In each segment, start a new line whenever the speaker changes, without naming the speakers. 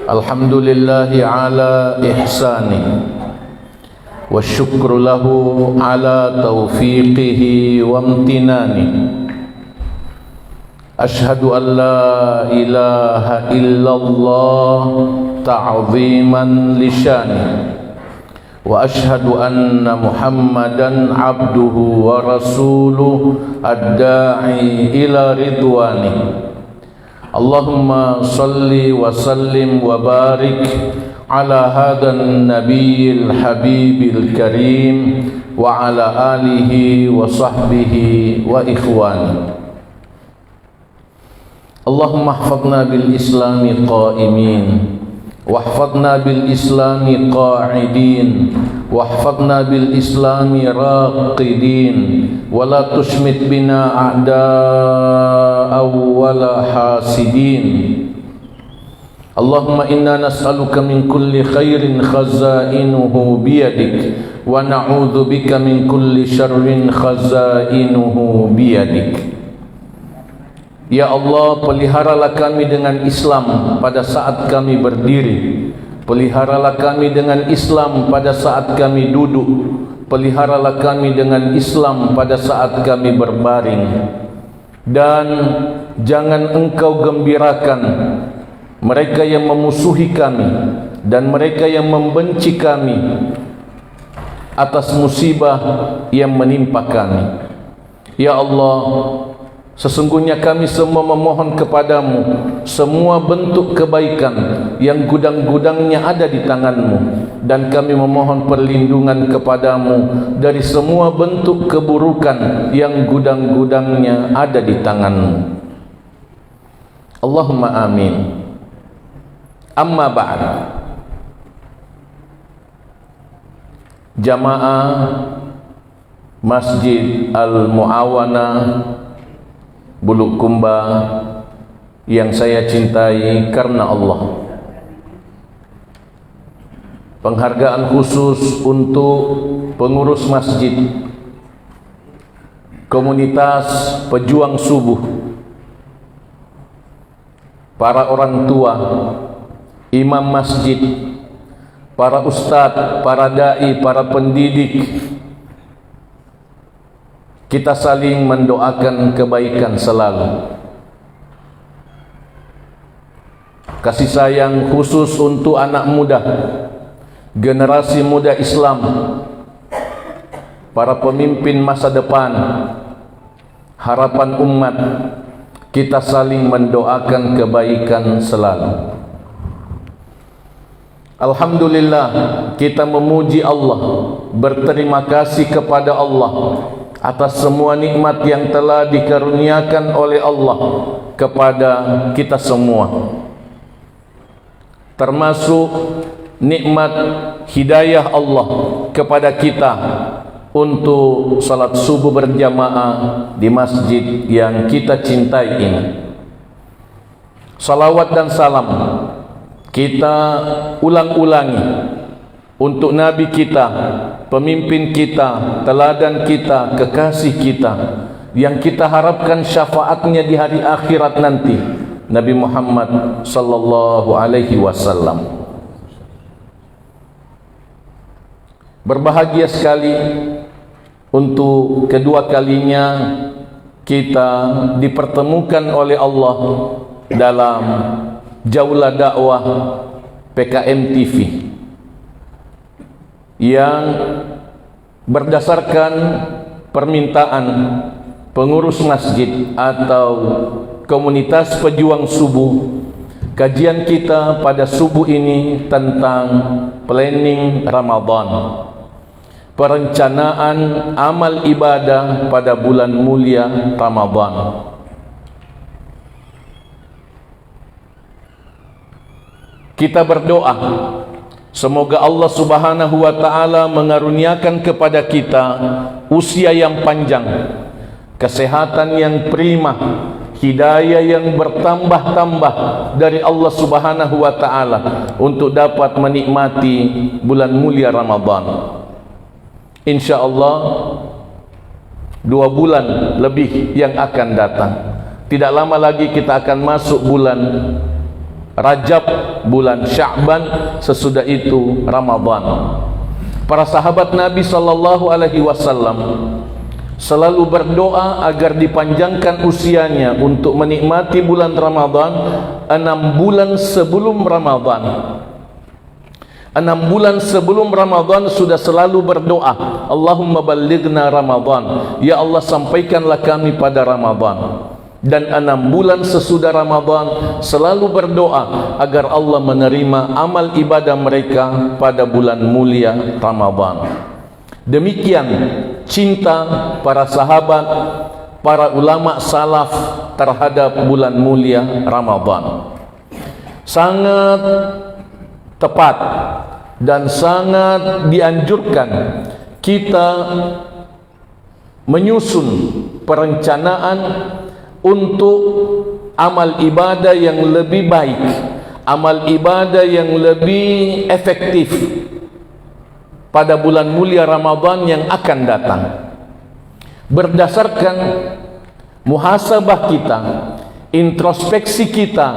Alhamdulillahi ala ihsani wa syukru lahu ala taufiqihi wa amtinani. Ashhadu an la ilaha illallah ta'ziman lisyani wa ashhadu anna Muhammadan abduhu wa rasuluh ad-da'i ila ridwani. Allahumma salli wa sallim wa barik ala hadan nabiyil habibil karim wa ala alihi wa sahbihi wa ikhwani. Allahumma ihfadna bil islami qa'imin wahfadna bil islami qa'idin wahfadna bil islami raqidin wa la tushmit bina a'da'a wa la hasidin. Allahumma inna nas'aluka min kulli khairin khazainuhu biyadik wa na'udzu bika min kulli syarrin khazainuhu biyadik. Ya Allah, peliharalah kami dengan Islam pada saat kami berdiri, peliharalah kami dengan Islam pada saat kami duduk, peliharalah kami dengan Islam pada saat kami berbaring, dan jangan Engkau gembirakan mereka yang memusuhi kami dan mereka yang membenci kami atas musibah yang menimpa kami. Ya Allah, sesungguhnya kami semua memohon kepadamu semua bentuk kebaikan yang gudang-gudangnya ada di tanganmu, dan kami memohon perlindungan kepadamu dari semua bentuk keburukan yang gudang-gudangnya ada di tanganmu. Allahumma amin. Amma ba'd. Jamaah Masjid Al-Mu'awanah Bulukumba yang saya cintai karena Allah, penghargaan khusus untuk pengurus masjid, komunitas pejuang subuh, para orang tua, imam masjid, para ustadz, para dai, para pendidik. Kita saling mendoakan kebaikan selalu. Kasih sayang khusus untuk anak muda, generasi muda Islam, para pemimpin masa depan, harapan umat. Kita saling mendoakan kebaikan selalu. Alhamdulillah, kita memuji Allah, berterima kasih kepada Allah atas semua nikmat yang telah dikaruniakan oleh Allah kepada kita semua, termasuk nikmat hidayah Allah kepada kita untuk salat subuh berjamaah di masjid yang kita cintai ini. Salawat dan salam kita ulang-ulangi untuk Nabi kita, pemimpin kita, teladan kita, kekasih kita, yang kita harapkan syafaatnya di hari akhirat nanti, Nabi Muhammad sallallahu alaihi wasallam. Berbahagia sekali untuk kedua kalinya kita dipertemukan oleh Allah dalam Jaulah Dakwah PKM TV yang berdasarkan permintaan pengurus masjid atau komunitas pejuang subuh. Kajian kita pada subuh ini tentang planning Ramadan, perencanaan amal ibadah pada bulan mulia Ramadan. Kita berdoa semoga Allah Subhanahu wa taala mengaruniakan kepada kita usia yang panjang, kesehatan yang prima, hidayah yang bertambah-tambah dari Allah Subhanahu wa taala untuk dapat menikmati bulan mulia Ramadan. Insyaallah 2 bulan lebih yang akan datang, Tidak lama lagi kita akan masuk bulan Rajab, bulan Sya'ban, sesudah itu Ramadan. Para sahabat Nabi sallallahu alaihi wasallam selalu berdoa agar dipanjangkan usianya untuk menikmati bulan Ramadan 6 bulan sebelum Ramadan. 6 bulan sebelum Ramadan sudah selalu berdoa, Allahumma ballighna Ramadan, ya Allah sampaikanlah kami pada Ramadan. Dan 6 bulan sesudah Ramadan selalu berdoa agar Allah menerima amal ibadah mereka pada bulan mulia Ramadan. Demikian cinta para sahabat, para ulama salaf terhadap bulan mulia Ramadan. Sangat tepat dan sangat dianjurkan kita menyusun perencanaan untuk amal ibadah yang lebih baik, amal ibadah yang lebih efektif pada bulan mulia Ramadan yang akan datang. Berdasarkan muhasabah kita, introspeksi kita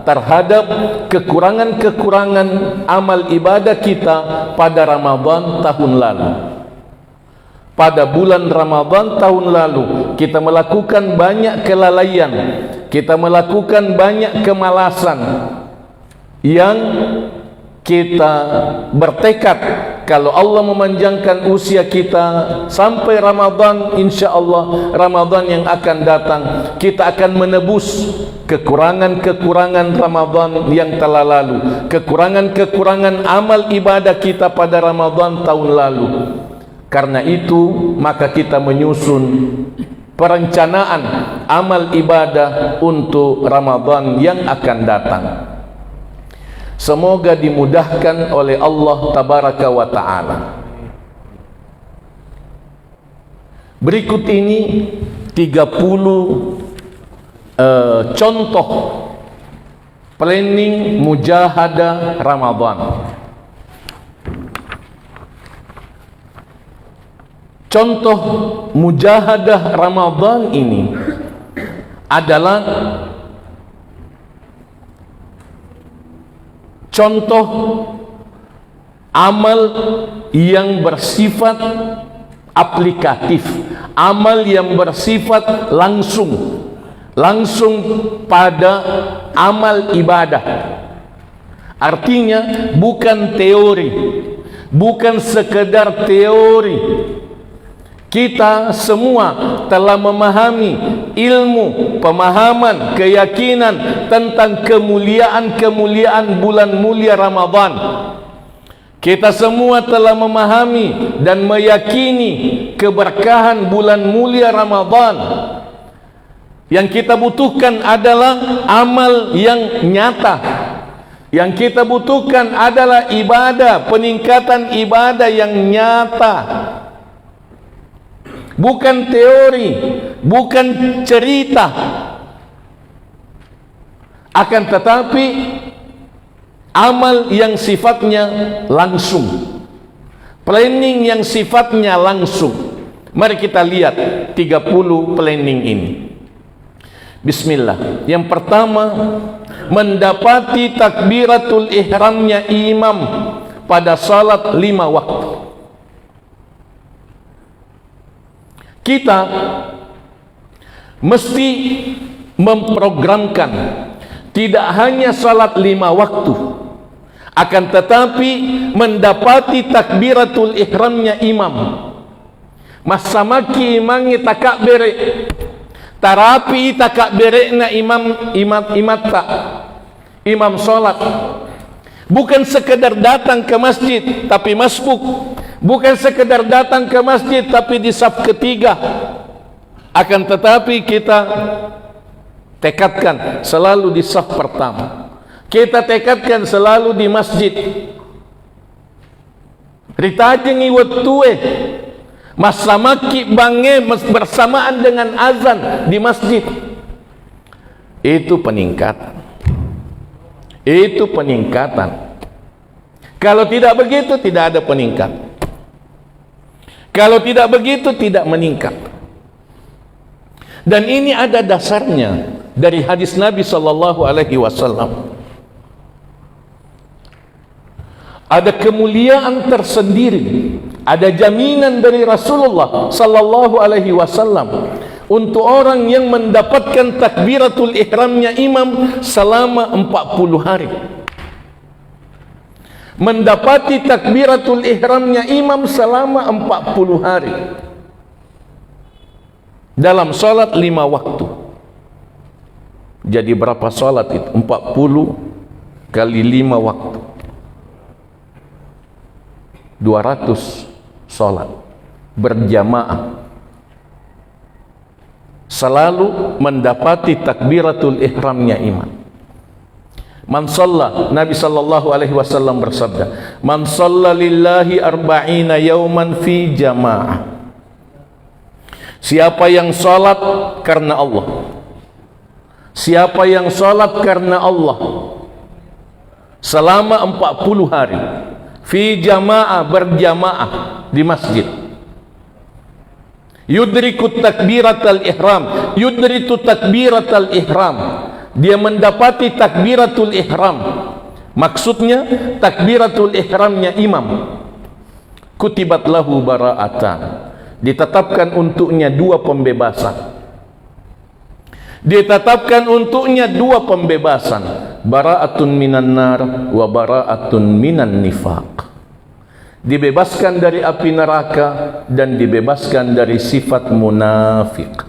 terhadap kekurangan-kekurangan amal ibadah kita pada Ramadan tahun lalu. Pada bulan Ramadan tahun lalu kita melakukan banyak kelalaian, kita melakukan banyak kemalasan yang kita bertekad kalau Allah memanjangkan usia kita sampai Ramadan, insya Allah Ramadan yang akan datang kita akan menebus kekurangan-kekurangan Ramadan yang telah lalu, kekurangan-kekurangan amal ibadah kita pada Ramadan tahun lalu. Karena itu maka kita menyusun perencanaan amal ibadah untuk Ramadan yang akan datang. Semoga dimudahkan oleh Allah Tabaraka wa Ta'ala. Berikut ini 30 contoh planning mujahadah Ramadan. Contoh mujahadah Ramadan ini adalah contoh amal yang bersifat aplikatif, amal yang bersifat langsung pada amal ibadah. Artinya bukan teori, bukan sekedar teori. Kita semua telah memahami ilmu, pemahaman, keyakinan tentang kemuliaan-kemuliaan bulan mulia Ramadan. Kita semua telah memahami dan meyakini keberkahan bulan mulia Ramadan. Yang kita butuhkan adalah amal yang nyata. Yang kita butuhkan adalah ibadah, peningkatan ibadah yang nyata. Bukan teori, bukan cerita. Akan tetapi amal yang sifatnya langsung, planning yang sifatnya langsung. Mari kita lihat 30 planning ini. Bismillah. Yang pertama, mendapati takbiratul ihramnya imam pada salat 5 waktu. Kita mesti memprogramkan tidak hanya salat 5 waktu, akan tetapi mendapati takbiratul ihramnya imam. Masamaki imangi takbir, tarapi takbirna imam salat. Bukan sekedar datang ke masjid tapi masbuk. Bukan sekedar datang ke masjid tapi di saf ketiga. Akan tetapi kita tekadkan selalu di saf pertama. Kita tekadkan selalu di masjid. Ritajengi wektue masamaki bange bersamaan dengan azan di masjid. Itu peningkatan. Itu peningkatan. Kalau tidak begitu tidak ada peningkatan. Kalau tidak begitu tidak meningkat. Dan ini ada dasarnya. dari hadis Nabi sallallahu alaihi wasallam. Ada kemuliaan tersendiri, ada jaminan dari Rasulullah sallallahu alaihi wasallam untuk orang yang mendapatkan takbiratul ihramnya imam selama 40 hari. Mendapati takbiratul ihramnya imam selama 40 hari dalam salat 5 waktu. Jadi berapa salat itu? 40 kali 5 waktu, 200 salat berjamaah, selalu mendapati takbiratul ihramnya imam. Man shalla, Nabi sallallahu alaihi wasallam bersabda, man shalla lillahi arba'ina yawman fi jamaah. Siapa yang salat karena Allah, siapa yang salat karena Allah selama 40 hari fi jamaah, berjamaah di masjid, yudrikut takbiratul ihram, yudritu takbiratul ihram, dia mendapati takbiratul ihram, maksudnya takbiratul ihramnya imam, kutibat lahu bara'atan, ditetapkan untuknya 2 pembebasan, ditetapkan untuknya 2 pembebasan, bara'atun minan nar wa bara'atun minan nifaq, dibebaskan dari api neraka dan dibebaskan dari sifat munafik.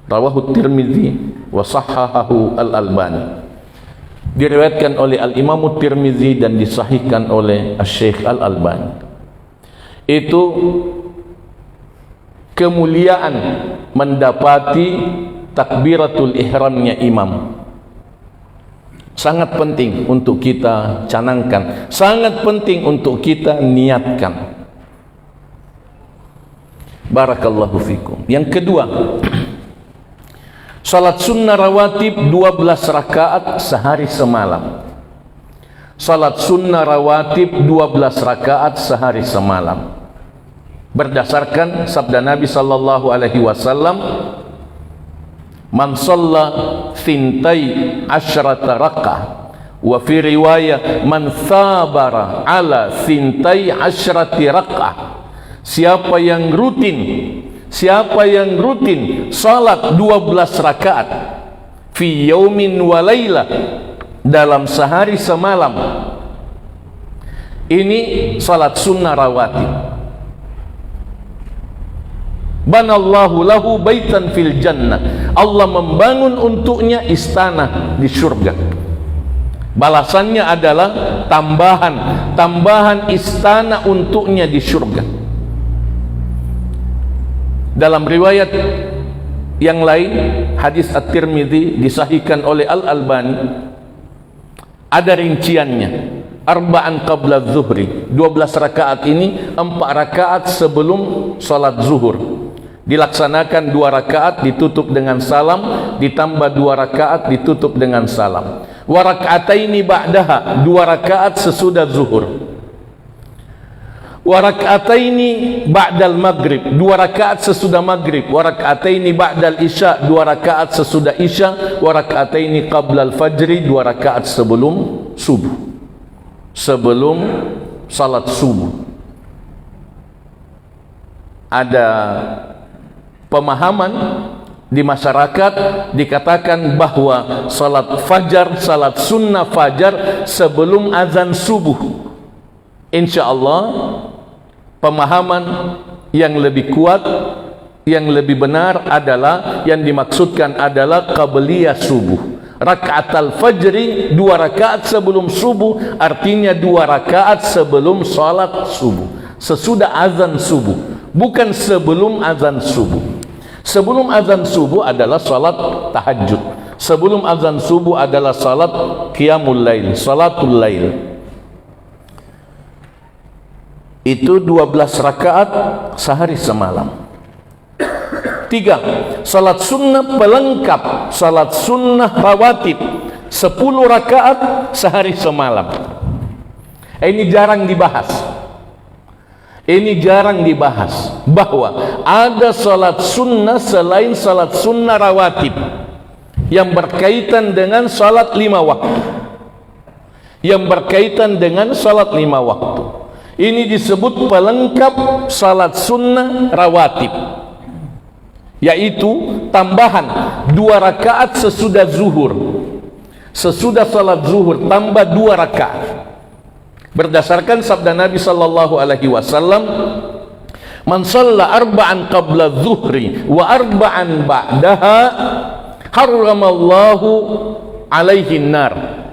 Rawahu Tirmidzi wa sahhahahu Al-Albani. Diriwayatkan oleh Al-Imam Tirmidzi dan disahihkan oleh Syekh Al-Albani. Itu kemuliaan mendapati takbiratul ihramnya imam. Sangat penting untuk kita canangkan, sangat penting untuk kita niatkan. Barakallahu fikum. Yang kedua, salat sunnah rawatib 12 rakaat sehari semalam. Salat sunnah rawatib 12 rakaat sehari semalam, berdasarkan sabda Nabi sallallahu alaihi wasallam, man shalla thintai asyrata raka'ah, wa fi riwayah man sabara ala thintai asyrati raka'ah. Siapa yang rutin salat 12 rakaat fi yaumin wa laylah, dalam sehari semalam, ini salat sunnah rawatib, banallahu lahu baitan fil jannah, Allah membangun untuknya istana di surga. Balasannya adalah tambahan istana untuknya di surga. Dalam riwayat yang lain, hadis At-Tirmidzi disahihkan oleh Al-Albani, ada rinciannya. Arba'an qabla zuhri, 12 rakaat ini 4 rakaat sebelum salat zuhur, dilaksanakan 2 rakaat ditutup dengan salam, ditambah 2 rakaat ditutup dengan salam. Wa rak'ataini ba'daha, 2 rakaat sesudah zuhur. Wa rak'ataini ba'dal maghrib, 2 rakaat sesudah maghrib. Wa rak'ataini ba'dal isya, 2 rakaat sesudah isya. Wa rak'ataini qablal fajri, 2 rakaat sebelum subuh, sebelum salat subuh. Ada pemahaman di masyarakat dikatakan bahwa salat fajar, salat sunnah fajar sebelum azan subuh. Insyaallah pemahaman yang lebih kuat, yang lebih benar adalah yang dimaksudkan adalah qabliyah subuh. Raka'atul fajri, 2 rakaat sebelum subuh, artinya 2 rakaat sebelum salat subuh, sesudah azan subuh, bukan sebelum azan subuh. Sebelum azan subuh adalah salat tahajud. Sebelum azan subuh adalah salat qiyamul lail, salatul lail. Itu 12 rakaat sehari semalam. 3. Salat sunnah pelengkap, salat sunnah rawatib 10 rakaat sehari semalam. Ini jarang dibahas. Ini jarang dibahas bahwa ada salat sunnah selain salat sunnah rawatib. yang berkaitan dengan salat 5 waktu. Yang berkaitan dengan salat 5 waktu. Ini disebut pelengkap salat sunnah rawatib, yaitu tambahan 2 rakaat sesudah zuhur. Sesudah salat zuhur tambah 2 rakaat. Berdasarkan sabda Nabi sallallahu alaihi wasallam, "Man shalla arba'an qabla zuhri wa arba'an ba'daha harramallahu alaihi nar."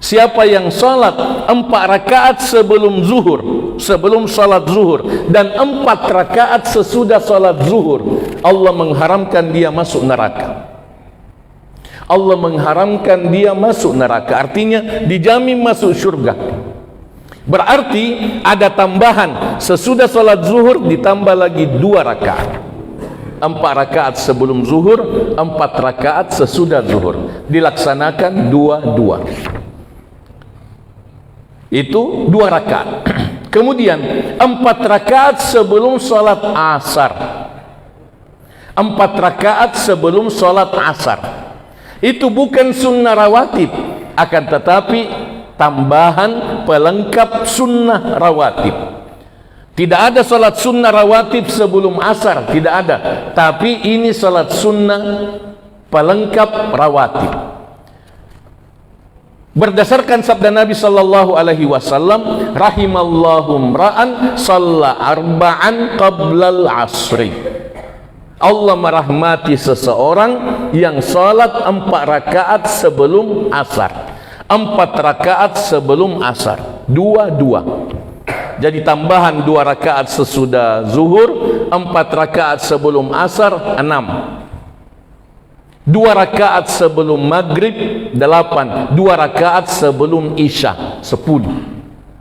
Siapa yang salat 4 rakaat sebelum zuhur, sebelum salat zuhur, dan 4 rakaat sesudah salat zuhur, Allah mengharamkan dia masuk neraka. Allah mengharamkan dia masuk neraka, artinya dijamin masuk surga. Berarti ada tambahan sesudah salat zuhur ditambah lagi 2 rakaat. 4 rakaat sebelum zuhur, 4 rakaat sesudah zuhur. Dilaksanakan 2-2. Itu 2 rakaat. Kemudian 4 rakaat sebelum salat asar. 4 rakaat sebelum salat asar. Itu bukan sunnah rawatib, akan tetapi tambahan pelengkap sunnah rawatib. Tidak ada salat sunnah rawatib sebelum asar, tidak ada. Tapi ini salat sunnah pelengkap rawatib. Berdasarkan sabda Nabi sallallahu alaihi wasallam, rahimallahu imra'an shalla arba'an qablal asri. Allah merahmati seseorang yang salat 4 rakaat sebelum asar. 4 rakaat sebelum asar, 2-2. Jadi tambahan 2 rakaat sesudah zuhur, 4 rakaat sebelum asar, 6. 2 rakaat sebelum maghrib, 8. 2 rakaat sebelum isya, 10.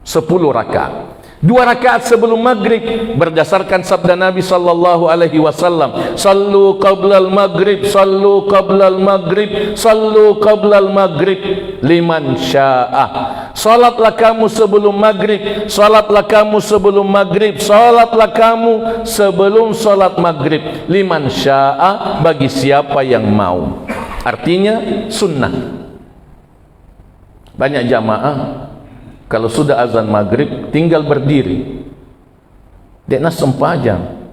10 rakaat. 2 rakaat sebelum maghrib, berdasarkan sabda Nabi sallallahu alaihi wasallam, sallu qablal maghrib, sallu qablal maghrib, sallu qablal maghrib liman syaa. Salatlah kamu sebelum maghrib, salatlah kamu sebelum maghrib, salatlah kamu sebelum salat maghrib, liman syaa, bagi siapa yang mau. Artinya sunnah. Banyak jamaah kalau sudah azan maghrib tinggal berdiri, dekna sempajang,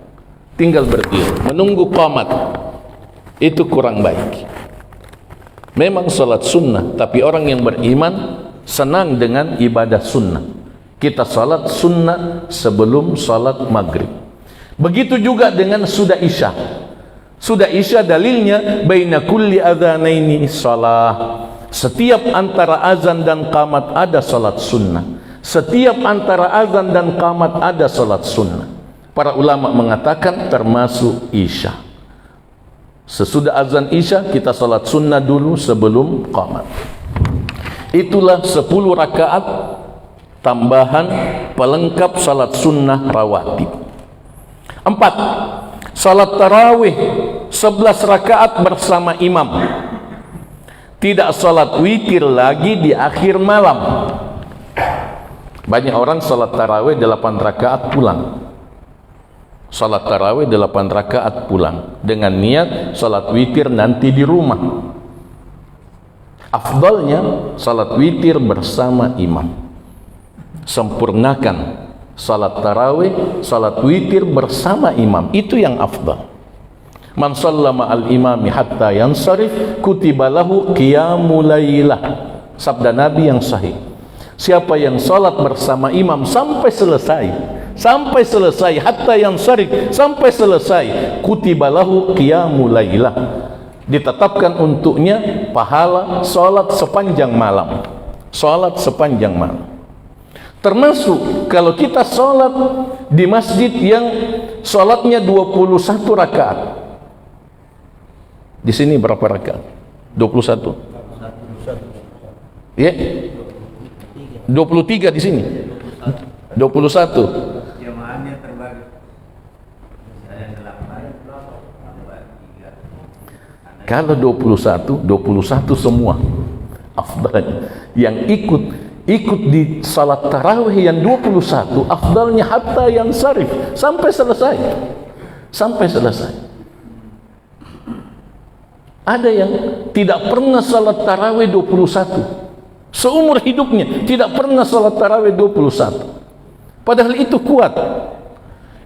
tinggal berdiri menunggu qamat. Itu kurang baik. Memang salat sunnah, tapi orang yang beriman senang dengan ibadah sunnah. Kita salat sunnah sebelum salat maghrib. Begitu juga dengan sudah isya. Sudah isya dalilnya baina kulli adzanaini shalah. Setiap antara azan dan qamat ada salat sunnah. Setiap antara azan dan qamat ada salat sunnah. Para ulama mengatakan termasuk isya. Sesudah azan isya kita salat sunnah dulu sebelum qamat. Itulah 10 rakaat tambahan pelengkap salat sunnah rawatib. 4. Salat tarawih 11 rakaat bersama imam. Tidak salat witir lagi di akhir malam. Banyak orang salat tarawih 8 rakaat pulang. Salat tarawih 8 rakaat pulang dengan niat salat witir nanti di rumah. Afdalnya salat witir bersama imam. Sempurnakan salat tarawih, salat witir bersama imam. Itu yang afdal. Man sallama al-imami hatta yansarif kutiba lahu qiyamul lailah. Sabda Nabi yang sahih. Siapa yang salat bersama imam sampai selesai hatta yansarif, sampai selesai, kutiba lahu qiyamul lailah. Ditetapkan untuknya pahala salat sepanjang malam. Salat sepanjang malam. Termasuk kalau kita salat di masjid yang salatnya 21 rakaat. Di sini berapa rakaat? 21. Ya? 23 di sini. 21.
Jamaahnya terbagi.
Kalau 21 semua. Afdal. Yang ikut di salat tarawih yang 21, afdalnya hatta yang sarif, sampai selesai. Ada yang tidak pernah salat tarawih 21. Seumur hidupnya tidak pernah salat tarawih 21. Padahal itu kuat.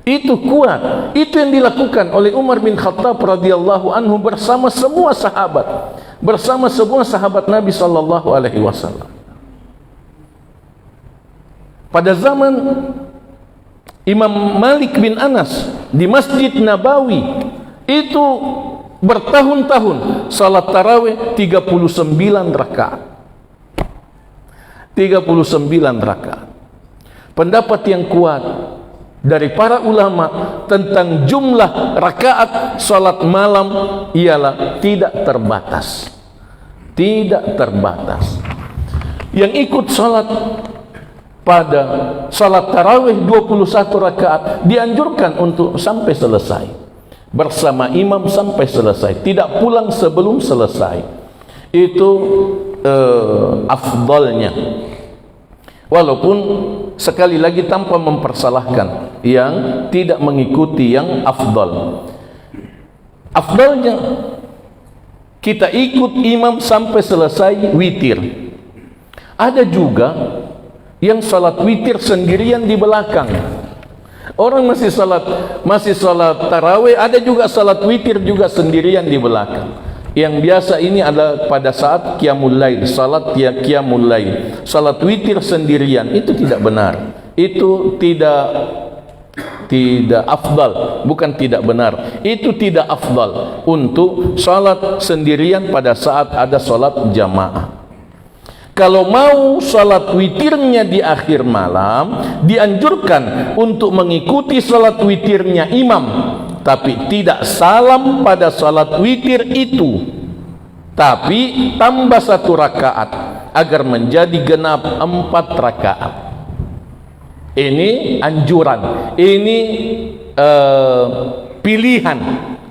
Itu kuat. Itu yang dilakukan oleh Umar bin Khattab radhiyallahu anhu bersama semua sahabat. Bersama semua sahabat Nabi sallallahu alaihi wasallam. Pada zaman Imam Malik bin Anas di Masjid Nabawi itu bertahun-tahun salat tarawih 39 rakaat. 39 rakaat. Pendapat yang kuat dari para ulama tentang jumlah rakaat salat malam ialah tidak terbatas. Tidak terbatas. Yang ikut salat pada salat tarawih 21 rakaat dianjurkan untuk sampai selesai. Bersama imam sampai selesai. Tidak pulang sebelum selesai. Itu afdalnya. Walaupun sekali lagi tanpa mempersalahkan yang tidak mengikuti yang afdal. Afdalnya kita ikut imam sampai selesai witir. Ada juga yang salat witir sendirian di belakang. Orang masih salat tarawih, ada juga salat witir juga sendirian di belakang. Yang biasa ini adalah pada saat qiyamul lail, salat qiyamul lail. Salat witir sendirian itu tidak benar. Itu tidak afdal, bukan tidak benar. Itu tidak afdal untuk salat sendirian pada saat ada salat jamaah. Kalau mau salat witirnya di akhir malam, dianjurkan untuk mengikuti salat witirnya imam, tapi tidak salam pada salat witir itu, tapi tambah 1 rakaat agar menjadi genap 4 rakaat. Ini anjuran, ini pilihan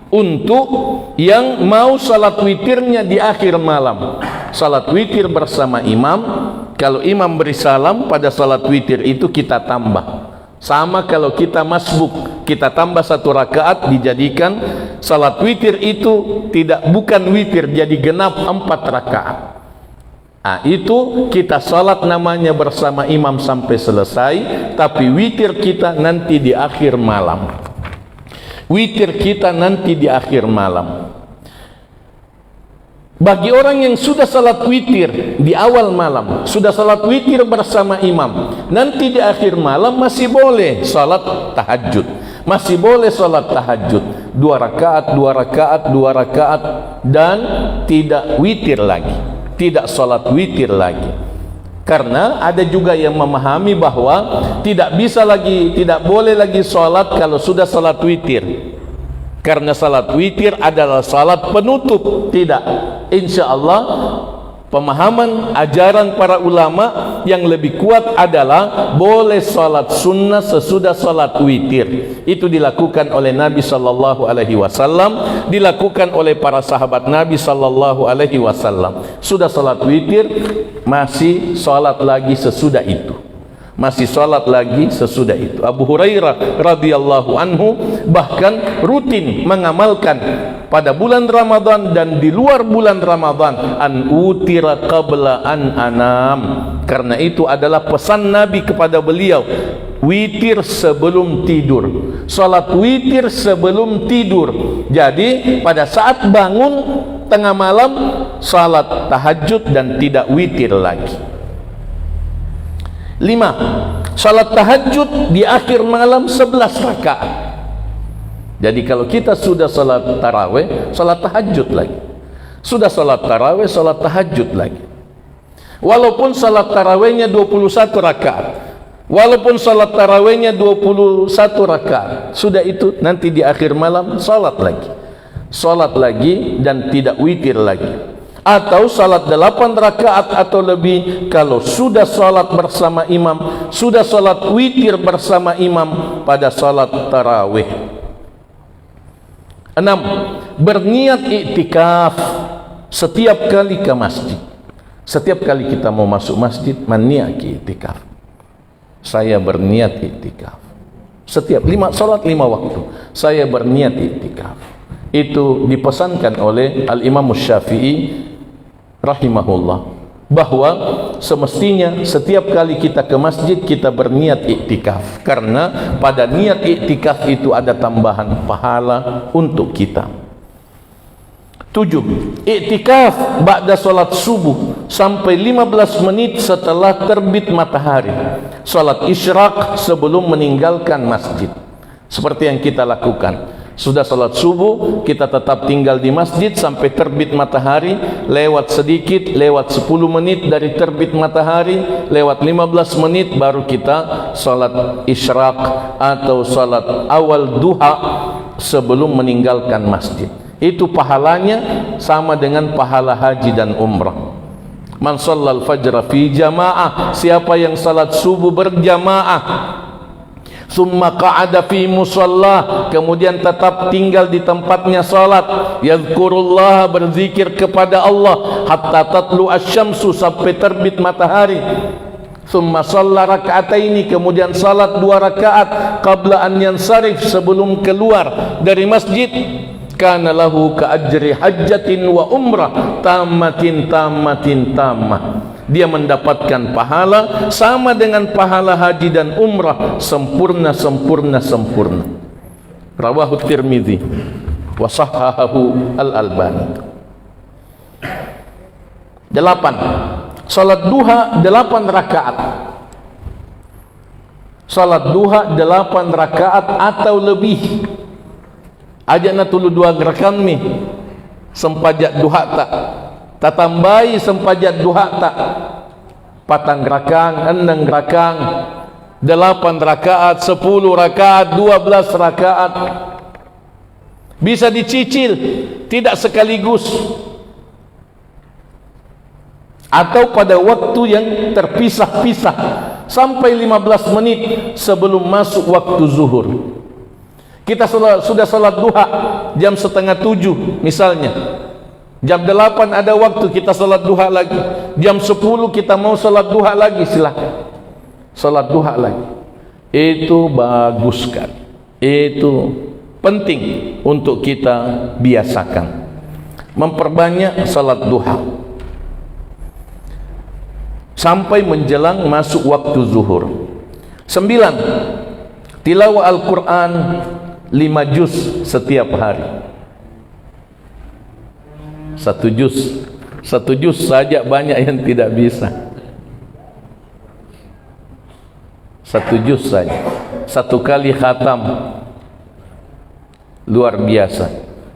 untuk yang mau salat witirnya di akhir malam. Salat witir bersama imam, kalau imam beri salam pada salat witir itu kita tambah. Sama kalau kita masbuk, kita tambah 1 rakaat, dijadikan salat witir itu bukan witir, jadi genap 4 rakaat. Nah, itu kita salat namanya bersama imam sampai selesai, tapi witir kita nanti di akhir malam. Witir kita nanti di akhir malam. Bagi orang yang sudah salat witir di awal malam, sudah salat witir bersama imam, nanti di akhir malam masih boleh salat tahajud. Masih boleh salat tahajud 2 rakaat, 2 rakaat, 2 rakaat, dan tidak witir lagi. Tidak salat witir lagi. Karena ada juga yang memahami bahwa tidak boleh lagi salat kalau sudah salat witir. Karena salat witir adalah salat penutup. Tidak. Insya Allah pemahaman ajaran para ulama yang lebih kuat adalah boleh salat sunnah sesudah salat witir. Itu dilakukan oleh Nabi sallallahu alaihi wasallam, dilakukan oleh para sahabat Nabi sallallahu alaihi wasallam. Sudah salat witir, masih salat lagi sesudah itu. Masih salat lagi sesudah itu. Abu Hurairah radhiyallahu anhu bahkan rutin mengamalkan pada bulan Ramadan dan di luar bulan Ramadan, an utira qabla an anam. Karena itu adalah pesan Nabi kepada beliau, witir sebelum tidur. Salat witir sebelum tidur. Jadi pada saat bangun tengah malam salat tahajud dan tidak witir lagi. 5. Salat tahajud di akhir malam 11 rakaat. Jadi kalau kita sudah salat tarawih, salat tahajud lagi. Sudah salat tarawih, salat tahajud lagi. Walaupun salat tarawihnya 21 rakaat, walaupun salat tarawihnya 21 rakaat, sudah itu nanti di akhir malam salat lagi. Salat lagi dan tidak witir lagi. Atau salat 8 rakaat atau lebih kalau sudah salat bersama imam, sudah salat witir bersama imam pada salat tarawih. 6. Berniat iktikaf setiap kali ke masjid. Setiap kali kita mau masuk masjid, maniat iktikaf. Saya berniat iktikaf. Setiap salat 5 waktu, saya berniat iktikaf. itu dipesankan oleh Al-Imam Syafi'i rahimahullah bahwa semestinya setiap kali kita ke masjid kita berniat iktikaf, karena pada niat iktikaf itu ada tambahan pahala untuk kita. 7. Iktikaf ba'da solat subuh sampai 15 menit setelah terbit matahari, solat isyraq sebelum meninggalkan masjid, seperti yang kita lakukan. Sudah salat subuh, kita tetap tinggal di masjid sampai terbit matahari, lewat sedikit, lewat 10 menit dari terbit matahari, lewat 15 menit baru kita salat isyraq atau salat awal duha sebelum meninggalkan masjid. Itu pahalanya sama dengan pahala haji dan umrah. Man shallal fajra fi jamaah, siapa yang salat subuh berjamaah, summa qa'ada fi musalla, kemudian tetap tinggal di tempatnya salat, yadhkurullah, berzikir kepada Allah, hatta tatlu asy-syamsu, sampai terbit matahari, summa shalla rak'ataini, kemudian salat 2 rakaat, qabla an yansarif, sebelum keluar dari masjid, kana lahu ka ajri hajjatin wa umrah tammatin tammah, dia mendapatkan pahala sama dengan pahala haji dan umrah sempurna. Rawahu Tirmidzi wa sahhahahu Al-Albani. 8. Salat duha 8 rakaat. Salat duha 8 rakaat atau lebih. Ajana tulu 2 rakaat mi sempajak duha tak tambahi sempajak duha tak, 4 rakaat, 6 rakaat, 8 rakaat, 10 rakaat, 12 rakaat, bisa dicicil, tidak sekaligus, atau pada waktu yang terpisah-pisah sampai 15 menit sebelum masuk waktu zuhur. Kita sudah salat duha jam 6:30 misalnya, jam 8 ada waktu kita salat duha lagi, jam 10 kita mau salat duha lagi, silakan salat duha lagi. Itu bagus sekali, itu penting untuk kita biasakan, memperbanyak salat duha sampai menjelang masuk waktu zuhur. 9. Tilawah Al-Quran 5 juz setiap hari. 1 juz saja banyak yang tidak bisa. 1 juz saja, 1 kali khatam, luar biasa.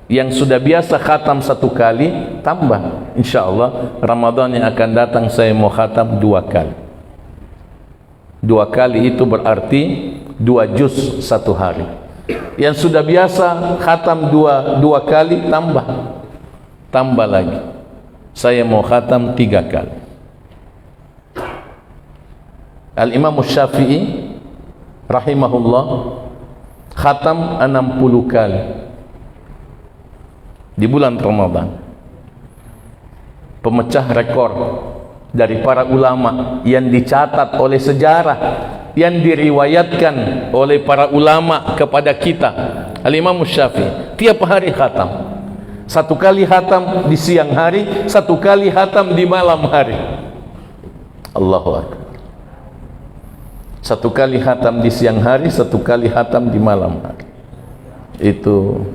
Yang sudah biasa khatam 1 kali, tambah, insyaallah Ramadan yang akan datang saya mau khatam 2 kali. 2 kali itu berarti 2 juz 1 hari. Yang sudah biasa khatam 2 kali, tambah lagi, saya mau khatam 3 kali. Al-Imam Syafi'i rahimahullah khatam 60 kali di bulan Ramadan. Pemecah rekor dari para ulama yang dicatat oleh sejarah, yang diriwayatkan oleh para ulama kepada kita. Al-Imam Syafi'i tiap hari khatam. 1 kali khatam di siang hari, 1 kali khatam di malam hari. Allahu Akbar. 1 kali khatam di siang hari, 1 kali khatam di malam hari. Itu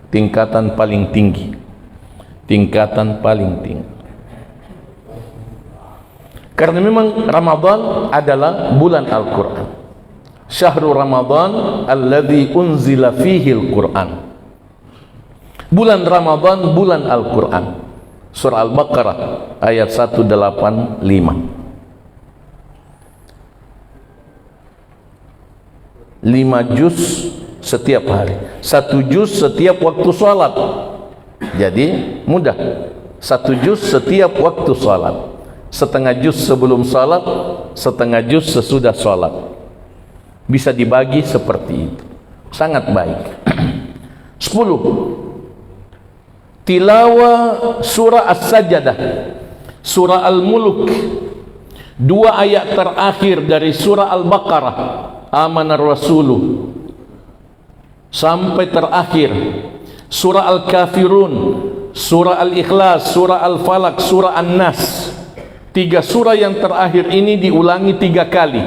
tingkatan paling tinggi. Tingkatan paling tinggi. Karena memang Ramadan adalah bulan Al-Quran. Syahrul Ramadan alladzi unzila fihi Al-Quran. Bulan Ramadan, bulan Al-Quran. Surah Al-Baqarah ayat 185. 5 juz setiap hari, 1 juz setiap waktu salat. Jadi mudah, 1 juz setiap waktu salat, setengah juz sebelum salat, setengah juz sesudah salat. Bisa dibagi seperti itu, sangat baik. 10. Tilawah surah As-Sajdah, surah Al-Mulk, 2 ayat terakhir dari surah Al-Baqarah, Amanar Rasulu, sampai terakhir surah Al-Kafirun, surah Al-Ikhlas, surah Al-Falaq, surah An-Nas. 3 surah yang terakhir ini diulangi 3 kali,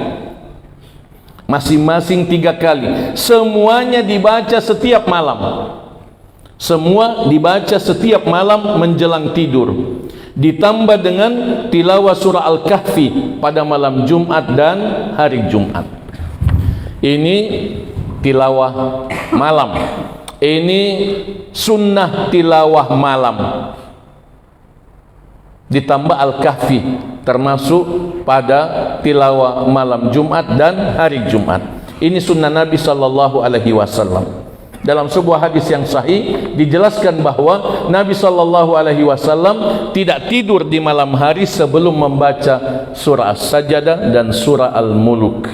masing-masing 3 kali. Semuanya dibaca setiap malam. Semua dibaca setiap malam menjelang tidur. Ditambah dengan tilawah surah Al-Kahfi pada malam Jumat dan hari Jumat. Ini tilawah malam. Ini sunnah tilawah malam. Ditambah Al-Kahfi termasuk pada tilawah malam Jumat dan hari Jumat. Ini sunnah Nabi sallallahu alaihi wasallam. Dalam sebuah hadis yang sahih dijelaskan bahwa Nabi sallallahu alaihi wasallam tidak tidur di malam hari sebelum membaca surah As-Sajdah dan surah Al-Mulk.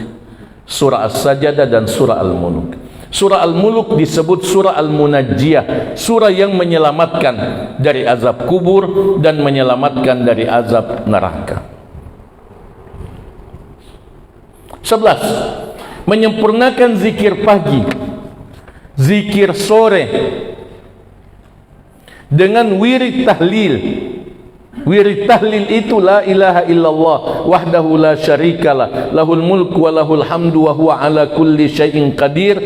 Surah As-Sajdah dan surah Al-Mulk. Surah Al-Mulk disebut surah Al-Munajjiyah, surah yang menyelamatkan dari azab kubur dan menyelamatkan dari azab neraka. 11. Menyempurnakan zikir pagi, zikir sore dengan wirid tahlil. Wirid tahlil itu la ilaha illallah wahdahu la syarikalah lahul mulku wa lahul hamdu wa huwa ala kulli syai'in qadir,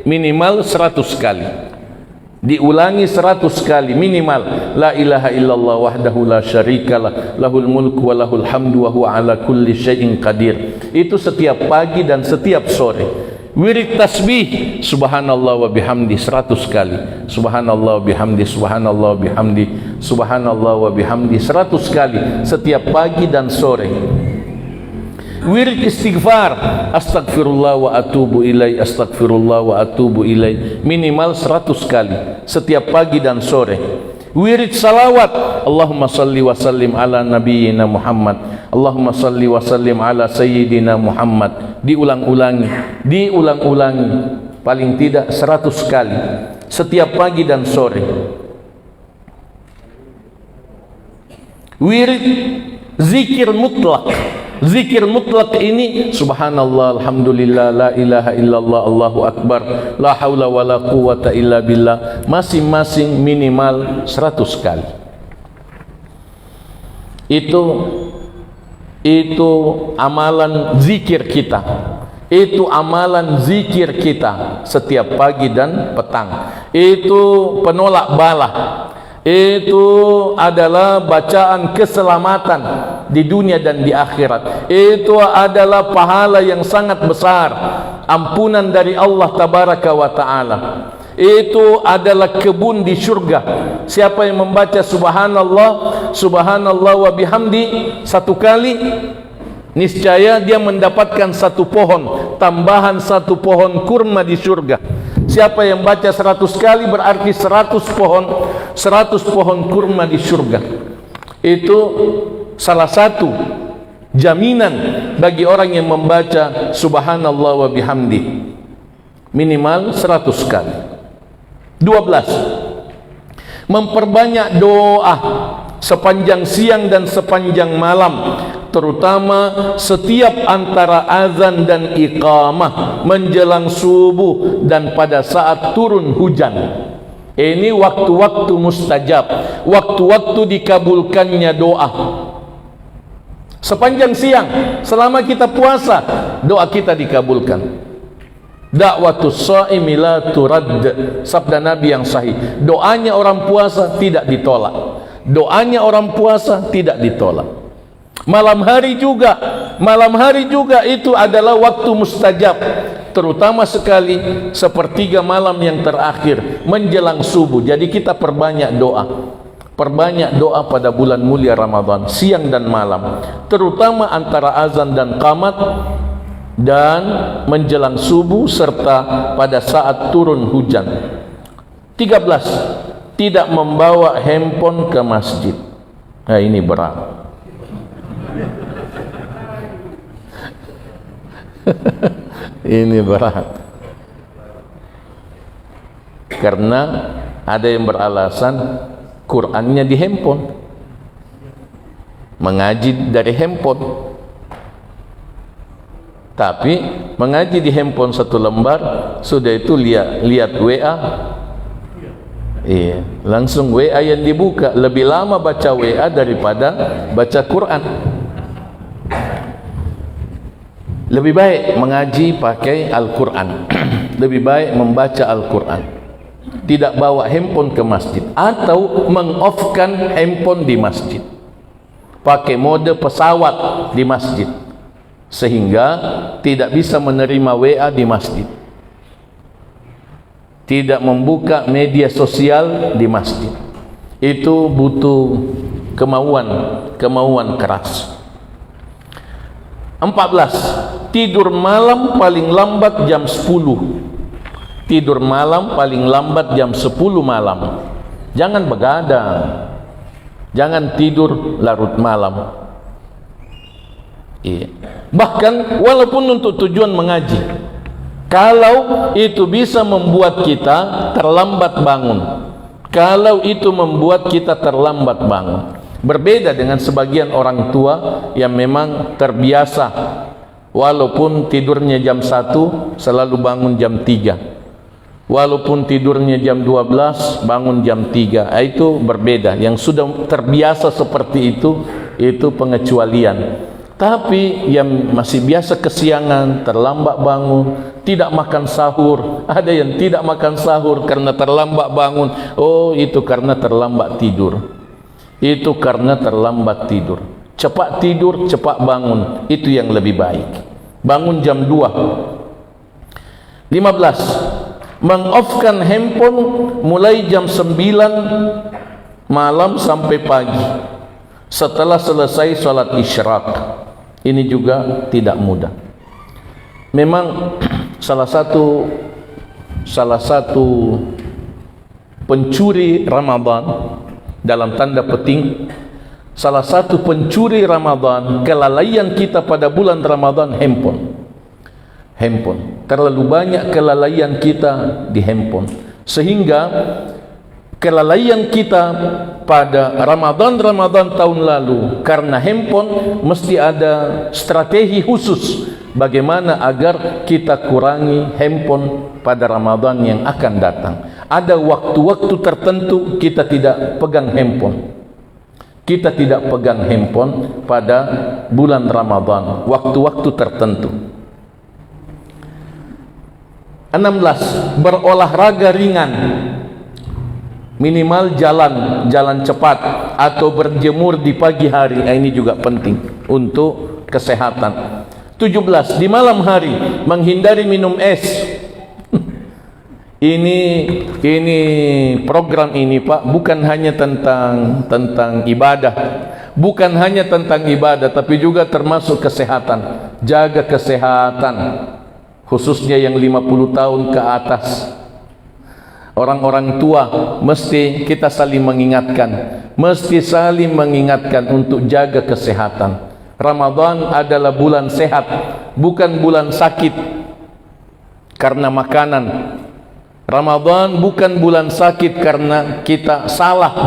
minimal 100 kali. Diulangi 100 kali minimal. La ilaha illallah wahdahu la syarikalah lahul mulku wa lahul hamdu wa huwa ala kulli syai'in qadir. Itu setiap pagi dan setiap sore. Wirid tasbih subhanallah wa bihamdi 100 kali. Subhanallah wa bihamdi, subhanallah wa bihamdi, subhanallah wa bihamdi 100 kali setiap pagi dan sore. Wirid istighfar astagfirullah wa atubu ilai, astagfirullah wa atubu ilai, minimal 100 kali setiap pagi dan sore. Wirid salawat Allahumma salli wa sallim ala nabiyyina Muhammad, Allahumma salli wa sallim ala sayyidina Muhammad. Diulang-ulangi paling tidak 100 kali setiap pagi dan sore. Wirid zikir mutlak. Zikir mutlak ini subhanallah, alhamdulillah, la ilaha illallah, Allahu akbar, la haula wa la quwata illa billah, masing-masing minimal 100 kali. Itu amalan zikir kita. Itu amalan zikir kita setiap pagi dan petang. Itu penolak bala. Itu adalah bacaan keselamatan di dunia dan di akhirat. Itu adalah pahala yang sangat besar, ampunan dari Allah tabaraka wa ta'ala. Itu adalah kebun di surga. Siapa yang membaca subhanallah, subhanallah wa bihamdi 1 kali, niscaya dia mendapatkan 1 pohon, tambahan 1 pohon kurma di surga. Siapa yang baca 100 kali berarti 100 pohon kurma di surga. Itu salah satu jaminan bagi orang yang membaca subhanallah wa bihamdi minimal 100 kali. 12. Memperbanyak doa sepanjang siang dan sepanjang malam, terutama setiap antara azan dan iqamah, menjelang subuh dan pada saat turun hujan. Ini waktu-waktu mustajab, waktu-waktu dikabulkannya doa. Sepanjang siang selama kita puasa, doa kita dikabulkan. Da'watus shaimi la turad, sabda Nabi yang sahih. Doanya orang puasa tidak ditolak. Doanya orang puasa tidak ditolak. Malam hari juga itu adalah waktu mustajab, terutama sekali sepertiga malam yang terakhir menjelang subuh. Jadi kita perbanyak doa pada bulan mulia Ramadan, siang dan malam, terutama antara azan dan qamat dan menjelang subuh serta pada saat turun hujan. 13. Tidak membawa handphone ke masjid. Nah, ini berat. Ini berat. Karena ada yang beralasan Qur'annya di handphone, mengaji dari handphone. Tapi mengaji di handphone 1 lembar, sudah itu lihat WA, Iya, langsung WA yang dibuka. Lebih lama baca WA daripada baca Quran. Lebih baik mengaji pakai Al-Quran. Lebih baik membaca Al-Quran. Tidak bawa handphone ke masjid, atau meng-off-kan handphone di masjid, pakai mode pesawat di masjid, sehingga tidak bisa menerima WA di masjid, tidak membuka media sosial di masjid. Itu butuh kemauan keras. 14. Tidur malam paling lambat jam 10. Tidur malam paling lambat jam 10 malam. Jangan begadang, jangan tidur larut malam. Iya. Bahkan walaupun untuk tujuan mengaji, kalau itu bisa membuat kita terlambat bangun, kalau itu membuat kita terlambat bangun, berbeda dengan sebagian orang tua yang memang terbiasa walaupun tidurnya jam 1 selalu bangun jam 3, walaupun tidurnya jam 12 bangun jam 3. Itu berbeda. Yang sudah terbiasa seperti itu pengecualian. Tapi yang masih biasa kesiangan, terlambat bangun, tidak makan sahur, ada yang tidak makan sahur karena terlambat bangun. Oh, itu karena terlambat tidur. Itu karena terlambat tidur. Cepat tidur, cepat bangun, itu yang lebih baik. Bangun jam 2. 15. Meng-off-kan handphone mulai jam 9 malam sampai pagi, setelah selesai sholat isyraq. Ini juga tidak mudah. Memang salah satu pencuri Ramadan, dalam tanda petik, salah satu pencuri Ramadan, kelalaian kita pada bulan Ramadan, handphone. Terlalu banyak kelalaian kita di handphone, sehingga kelalaian kita pada Ramadan tahun lalu karena handphone, mesti ada strategi khusus bagaimana agar kita kurangi handphone pada Ramadan yang akan datang. Ada waktu-waktu tertentu kita tidak pegang handphone. Kita tidak pegang handphone pada bulan Ramadan, waktu-waktu tertentu. 16. Berolahraga ringan, minimal jalan cepat atau berjemur di pagi hari. Ini juga penting untuk kesehatan. 17. Di malam hari menghindari minum es. Ini program ini, Pak, bukan hanya tentang ibadah, bukan hanya tentang ibadah, tapi juga termasuk kesehatan. Jaga kesehatan, khususnya yang 50 tahun ke atas. Orang-orang tua mesti kita saling mengingatkan, untuk jaga kesehatan. Ramadan adalah bulan sehat, bukan bulan sakit karena makanan. Ramadan bukan bulan sakit karena kita salah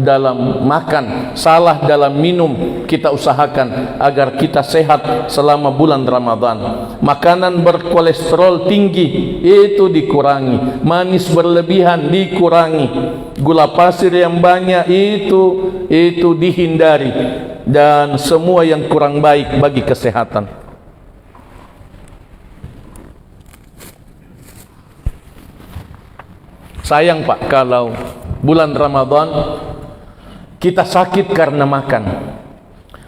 dalam makan, salah dalam minum. Kita usahakan agar kita sehat selama bulan Ramadan. Makanan berkolesterol tinggi itu dikurangi, manis berlebihan dikurangi, gula pasir yang banyak itu dihindari, dan semua yang kurang baik bagi kesehatan. Sayang, Pak, kalau bulan Ramadan kita sakit karena makan.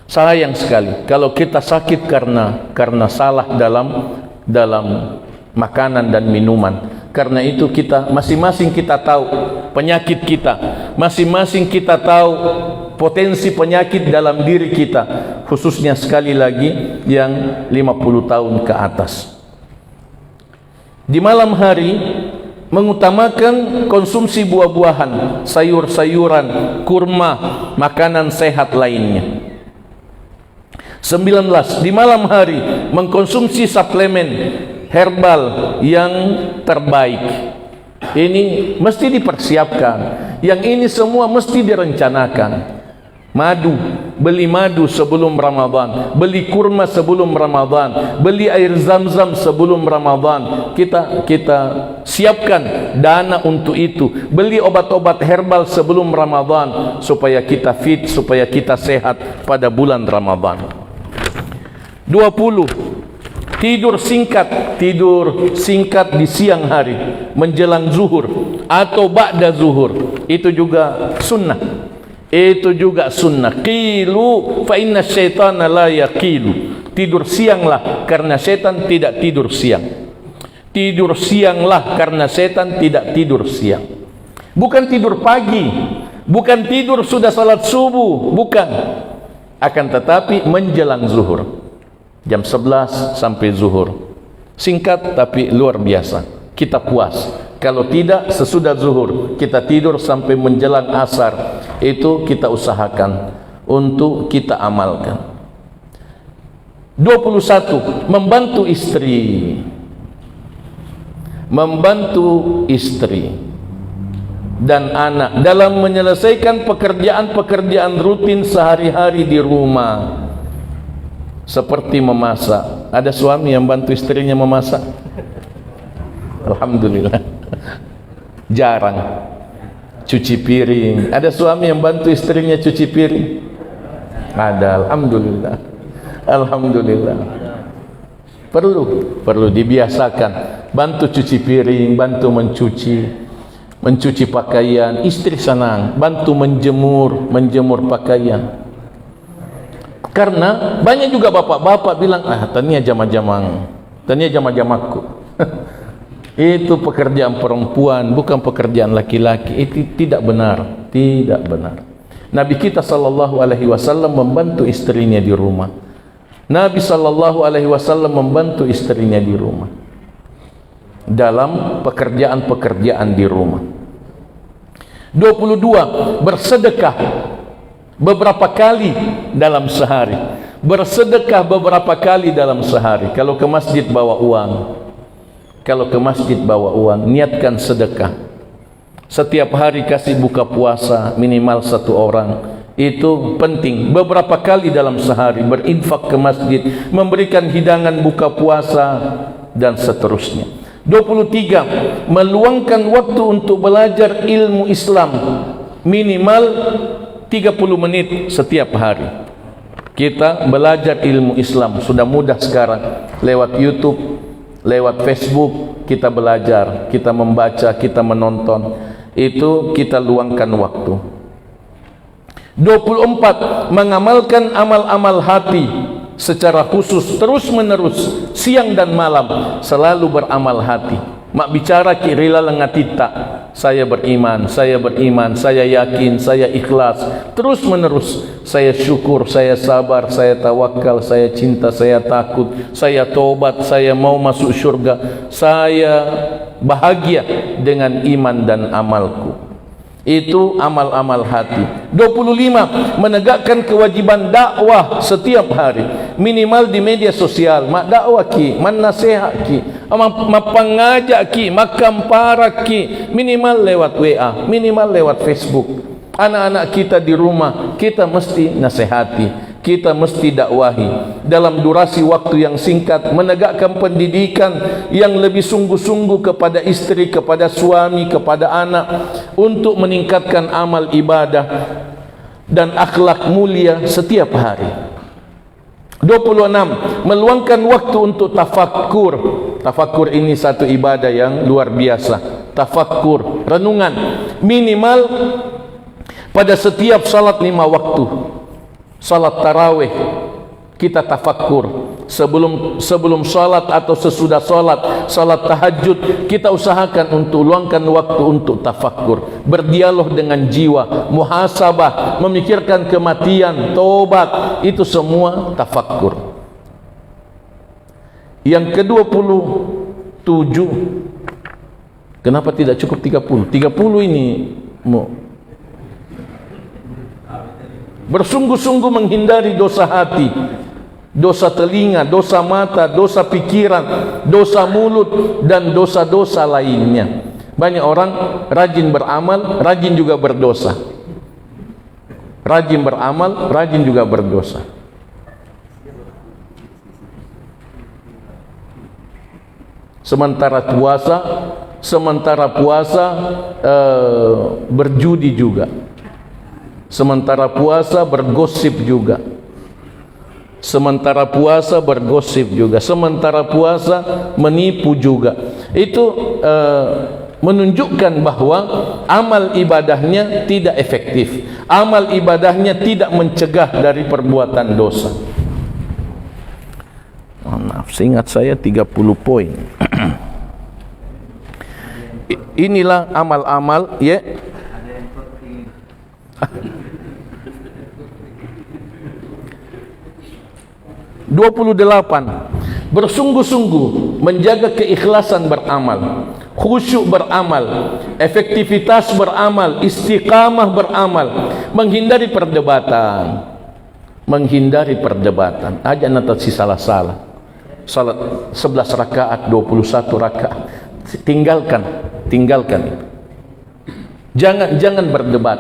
Sayang sekali kalau kita sakit karena salah dalam makanan dan minuman. Karena itu kita masing-masing kita tahu penyakit kita, masing-masing kita tahu potensi penyakit dalam diri kita, khususnya sekali lagi yang 50 tahun ke atas. Di malam hari mengutamakan konsumsi buah-buahan, sayur-sayuran, kurma, makanan sehat lainnya. 19. Di malam hari mengkonsumsi suplemen herbal yang terbaik. Ini mesti dipersiapkan. Yang ini semua mesti direncanakan. Madu, beli madu sebelum Ramadan, beli kurma sebelum Ramadan, beli air zam-zam sebelum Ramadan. Kita siapkan dana untuk itu. Beli obat-obat herbal sebelum Ramadan supaya kita fit, supaya kita sehat pada bulan Ramadan. 20. Tidur singkat di siang hari menjelang zuhur atau ba'da zuhur. Itu juga sunnah. Qilu fa inna syaitana la yaqilu. Tidur sianglah karena setan tidak tidur siang. Tidur sianglah karena setan tidak tidur siang. Bukan tidur pagi, bukan tidur sudah salat subuh, bukan. Akan tetapi menjelang zuhur, jam 11 sampai zuhur. Singkat tapi luar biasa, kita puas. Kalau tidak, sesudah zuhur kita tidur sampai menjelang asar. Itu kita usahakan untuk kita amalkan. 21. Membantu istri. Membantu istri dan anak dalam menyelesaikan pekerjaan-pekerjaan rutin sehari-hari di rumah. Seperti memasak. Ada suami yang bantu istrinya memasak? Alhamdulillah. Jarang. Cuci piring. Ada suami yang bantu istrinya cuci piring? Ada. Alhamdulillah. Alhamdulillah. Perlu dibiasakan. Bantu cuci piring, bantu mencuci pakaian. Istri senang. Bantu menjemur pakaian. Karena banyak juga bapak-bapak bilang, tania jama-jamaku. Itu pekerjaan perempuan, bukan pekerjaan laki-laki. Itu tidak benar, tidak benar. Nabi kita sallallahu alaihi wasallam membantu istrinya di rumah. Nabi sallallahu alaihi wasallam membantu istrinya di rumah dalam pekerjaan-pekerjaan di rumah. 22. Bersedekah beberapa kali dalam sehari. Bersedekah beberapa kali dalam sehari. Kalau ke masjid bawa uang, niatkan sedekah. Setiap hari kasih buka puasa minimal 1 orang. Itu penting. Beberapa kali dalam sehari berinfak ke masjid, memberikan hidangan buka puasa dan seterusnya. 23. Meluangkan waktu untuk belajar ilmu Islam minimal 30 menit setiap hari. Kita belajar ilmu Islam sudah mudah sekarang, lewat YouTube, lewat Facebook kita belajar, kita membaca, kita menonton. Itu kita luangkan waktu. 24. Mengamalkan amal-amal hati secara khusus, terus menerus, siang dan malam, selalu beramal hati. Mak bicara ki rila lengatita, saya beriman, saya yakin, saya ikhlas, terus menerus, saya syukur, saya sabar, saya tawakal, saya cinta, saya takut, saya tobat, saya mau masuk syurga, saya bahagia dengan iman dan amalku. Itu amal-amal hati. 25. Menegakkan kewajiban dakwah setiap hari, minimal di media sosial. Mak dakwah ki, man nasihat ki, mapangajak ki, makamparak ki, minimal lewat WA, minimal lewat Facebook. Anak-anak kita di rumah kita mesti nasihati, kita mesti dakwahi dalam durasi waktu yang singkat. Menegakkan pendidikan yang lebih sungguh-sungguh kepada istri, kepada suami, kepada anak, untuk meningkatkan amal ibadah dan akhlak mulia setiap hari. 26. Meluangkan waktu untuk tafakkur. Tafakkur ini satu ibadah yang luar biasa. Tafakkur, renungan, minimal pada setiap salat 5 waktu. Salat tarawih kita tafakkur. Sebelum salat atau sesudah salat, salat tahajud, kita usahakan untuk luangkan waktu untuk tafakkur, berdialog dengan jiwa, muhasabah, memikirkan kematian, tobat. Itu semua tafakkur. Yang ke-27, kenapa tidak cukup 30? 30 ini bersungguh-sungguh menghindari dosa hati, dosa telinga, dosa mata, dosa pikiran, dosa mulut, dan dosa-dosa lainnya. Banyak orang rajin beramal, rajin juga berdosa. Rajin beramal, rajin juga berdosa. Sementara puasa berjudi juga. Sementara puasa bergosip juga. Sementara puasa bergosip juga. Sementara puasa menipu juga. Itu menunjukkan bahwa amal ibadahnya tidak efektif. Amal ibadahnya tidak mencegah dari perbuatan dosa. Maaf, seingat saya 30 poin. Inilah amal-amal, ya. 28. Bersungguh-sungguh menjaga keikhlasan beramal, khusyuk beramal, efektivitas beramal, istiqamah beramal, menghindari perdebatan. Menghindari perdebatan. Aja nanti salah-salah. Salat 11 rakaat, 21 rakaat. Tinggalkan itu. Jangan berdebat.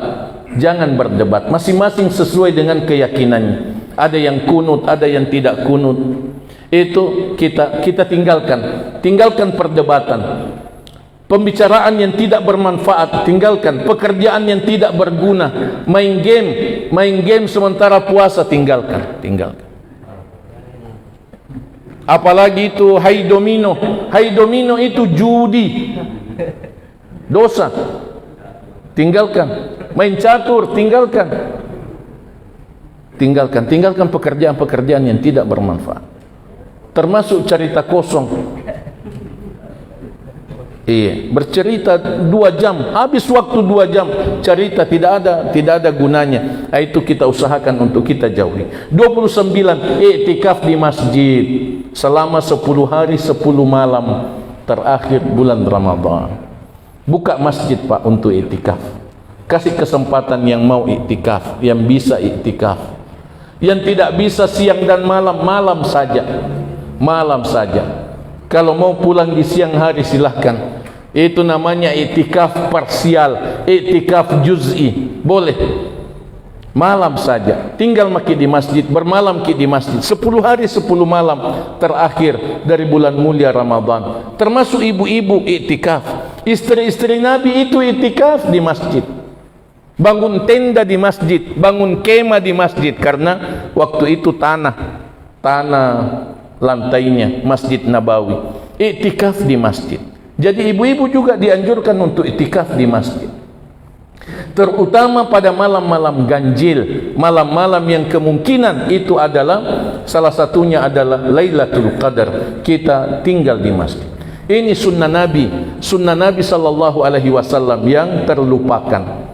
Jangan berdebat. Masing-masing sesuai dengan keyakinannya. Ada yang kunut, ada yang tidak kunut. Itu kita tinggalkan perdebatan. Pembicaraan yang tidak bermanfaat tinggalkan. Pekerjaan yang tidak berguna. Main game sementara puasa tinggalkan. Apalagi itu hai domino itu judi, dosa. Tinggalkan. Main catur tinggalkan pekerjaan yang tidak bermanfaat, termasuk cerita kosong. Bercerita 2 jam, habis waktu 2 jam cerita tidak ada gunanya. Itu kita usahakan untuk kita jauhi. 29. Iktikaf di masjid selama 10 hari 10 malam terakhir bulan Ramadan. Buka masjid Pak untuk iktikaf. Kasih kesempatan yang mau iktikaf, yang bisa iktikaf. Yang tidak bisa siang dan malam saja. Kalau mau pulang di siang hari silahkan. Itu namanya iktikaf parsial, iktikaf juz'i, boleh. Malam saja, tinggal maki di masjid, bermalam ki di masjid 10 hari 10 malam terakhir dari bulan mulia Ramadan. Termasuk ibu-ibu iktikaf. Istri-istri Nabi itu iktikaf di masjid. Bangun tenda di masjid, bangun kemah di masjid, karena waktu itu tanah lantainya Masjid Nabawi. Iktikaf di masjid. Jadi ibu-ibu juga dianjurkan untuk iktikaf di masjid. Terutama pada malam-malam ganjil, malam-malam yang kemungkinan itu adalah salah satunya adalah Lailatul Qadar. Kita tinggal di masjid. Ini sunnah Nabi sallallahu alaihi wasallam yang terlupakan,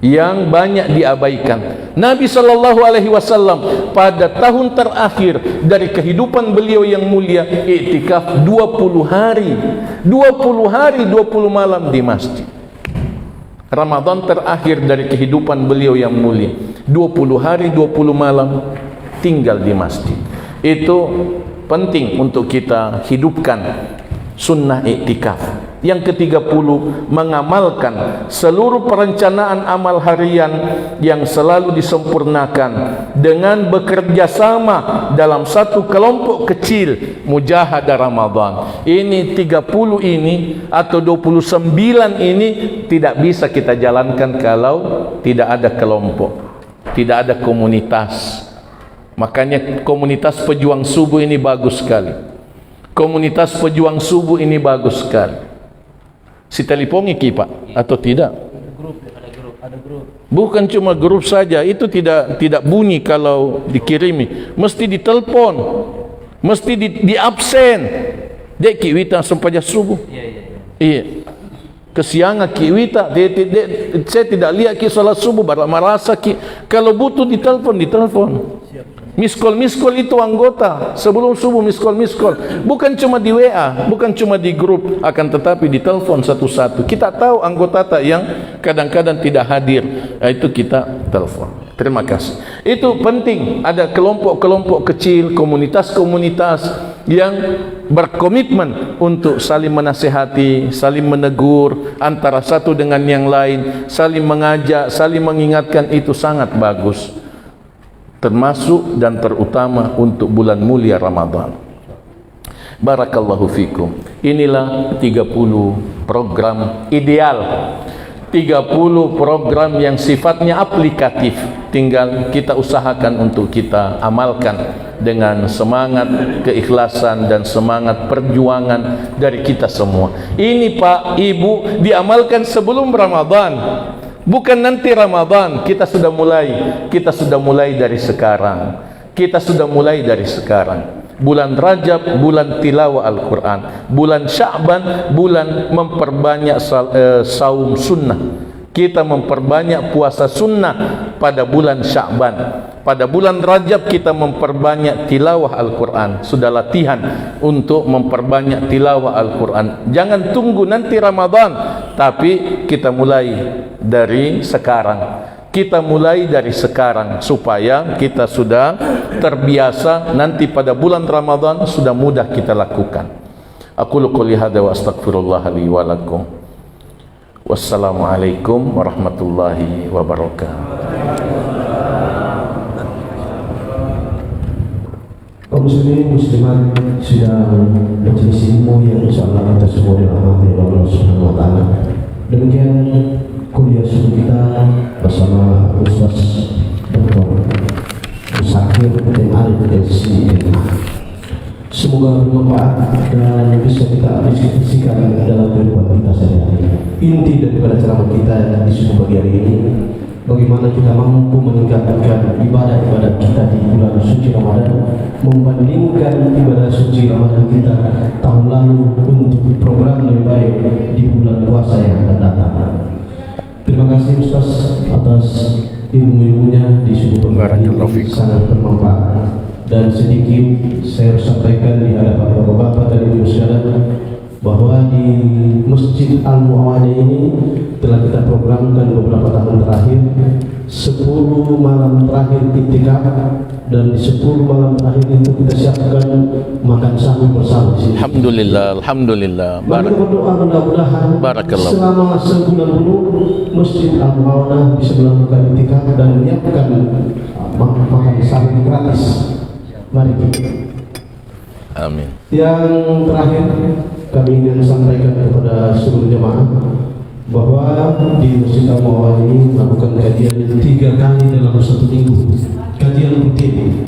yang banyak diabaikan. Nabi sallallahu alaihi wasallam pada tahun terakhir dari kehidupan beliau yang mulia iktikaf 20 hari 20 malam di masjid. Ramadan terakhir dari kehidupan beliau yang mulia 20 hari 20 malam tinggal di masjid. Itu penting untuk kita hidupkan sunnah iktikaf. Yang ke-30, mengamalkan seluruh perencanaan amal harian yang selalu disempurnakan dengan bekerja sama dalam satu kelompok kecil mujahadah Ramadan. Ini 30 ini atau 29 ini tidak bisa kita jalankan kalau tidak ada kelompok, tidak ada komunitas. Makanya komunitas pejuang subuh ini bagus sekali. Komunitas pejuang subuh ini bagus sekali. Si telepongi ki Pak atau tidak? Ada grup. Bukan cuma grup saja, itu tidak bunyi kalau dikirimi. Mesti ditelepon, mesti di absen. Dek kiwita sampai subuh. Iya. Kesiangan kiwita, saya tidak lihat ki salat subuh, baru merasa ki. Kalau butuh ditelepon. Miss call itu anggota sebelum subuh, miss call bukan cuma di WA, bukan cuma di grup, akan tetapi di telepon satu-satu. Kita tahu anggota yang kadang-kadang tidak hadir, itu kita telepon. Terima kasih. Itu penting, ada kelompok-kelompok kecil, komunitas-komunitas yang berkomitmen untuk saling menasihati, saling menegur antara satu dengan yang lain, saling mengajak, saling mengingatkan, itu sangat bagus. Termasuk dan terutama untuk bulan mulia Ramadan. Barakallahu fikum. Inilah 30 program ideal, 30 program yang sifatnya aplikatif. Tinggal kita usahakan untuk kita amalkan dengan semangat keikhlasan dan semangat perjuangan dari kita semua. Ini Pak, Ibu, diamalkan sebelum Ramadan, bukan nanti Ramadan. Kita sudah mulai dari sekarang. Kita sudah mulai dari sekarang. Bulan Rajab, bulan tilawah Al-Quran. Bulan Sya'ban, bulan memperbanyak saum sunnah. Kita memperbanyak puasa sunnah pada bulan Sya'ban. Pada bulan Rajab kita memperbanyak tilawah Al-Quran. Sudah latihan untuk memperbanyak tilawah Al-Quran. Jangan tunggu nanti Ramadan, tapi kita mulai dari sekarang. Kita mulai dari sekarang supaya kita sudah terbiasa, nanti pada bulan Ramadan sudah mudah kita lakukan. Aqulu qouli hadza wa astaghfirullah li wa lakum. Wassalamualaikum warahmatullahi wabarakatuh.
Kaum muslimin muslimat sidang majelis ilmu yang insyaallah kita semua dirahmati Allah Subhanahu wa taala. Demikian kuliah subuh kita bersama Ustaz Dr. Musakir bin Arif LCMA. Semoga bermanfaat dan bisa kita aplikasikan dalam kehidupan kita sehari-hari. Inti daripada ceramah kita di subuh pagi hari ini, bagaimana kita mampu meningkatkan ibadah-ibadah kita di bulan suci Ramadan membandingkan ibadah suci Ramadan kita tahun lalu untuk program lebih baik di bulan puasa yang akan datang. Terima kasih Ustaz atas ilmu-ilmunya di subuh pagi ini, sangat bermanfaat. Dan sedikit saya sampaikan di hadapan bapak-bapak dan ibu sekalian bahwa di Masjid Al-Mu'awwadah ini telah kita programkan beberapa tahun terakhir 10 malam terakhir iktikaf, dan di 10 malam terakhir itu kita siapkan makan sahur bersama di sini.
Alhamdulillah.
Mari berdoa mudah-mudahan selama sebulan penuh Masjid Al-Mu'awwadah bisa melakukan iktikaf dan menyiapkan makan sahur gratis. Mari kita.
Amin.
Yang terakhir kami ingin sampaikan kepada seluruh jemaah bahwa di Masjid Al-Mu'awwadah ini melakukan kajian 3 kali dalam 1 minggu, kajian rutin.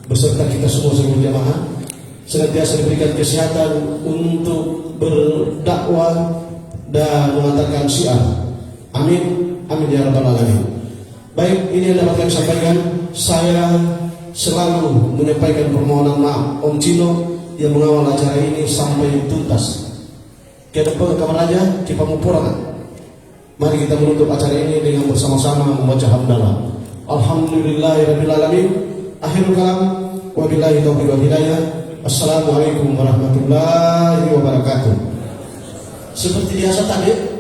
Beserta kita semua seluruh jamaah senantiasa diberikan kesehatan untuk berdakwah dan mengantarkan syiar. Amin, amin ya rabbal alamin. Baik, ini yang dapat kami sampaikan. Saya selalu menyampaikan permohonan maaf Om Cino yang mengawal acara ini sampai tuntas. Kita kamar aja, kita mau pulang. Mari kita menutup acara ini dengan bersama-sama membaca hamdalah. Alhamdulillahirabbil alamin. Akhirul kalam, wabillahi taufiq wal hidayah. Assalamualaikum warahmatullahi wabarakatuh. Seperti biasa tadi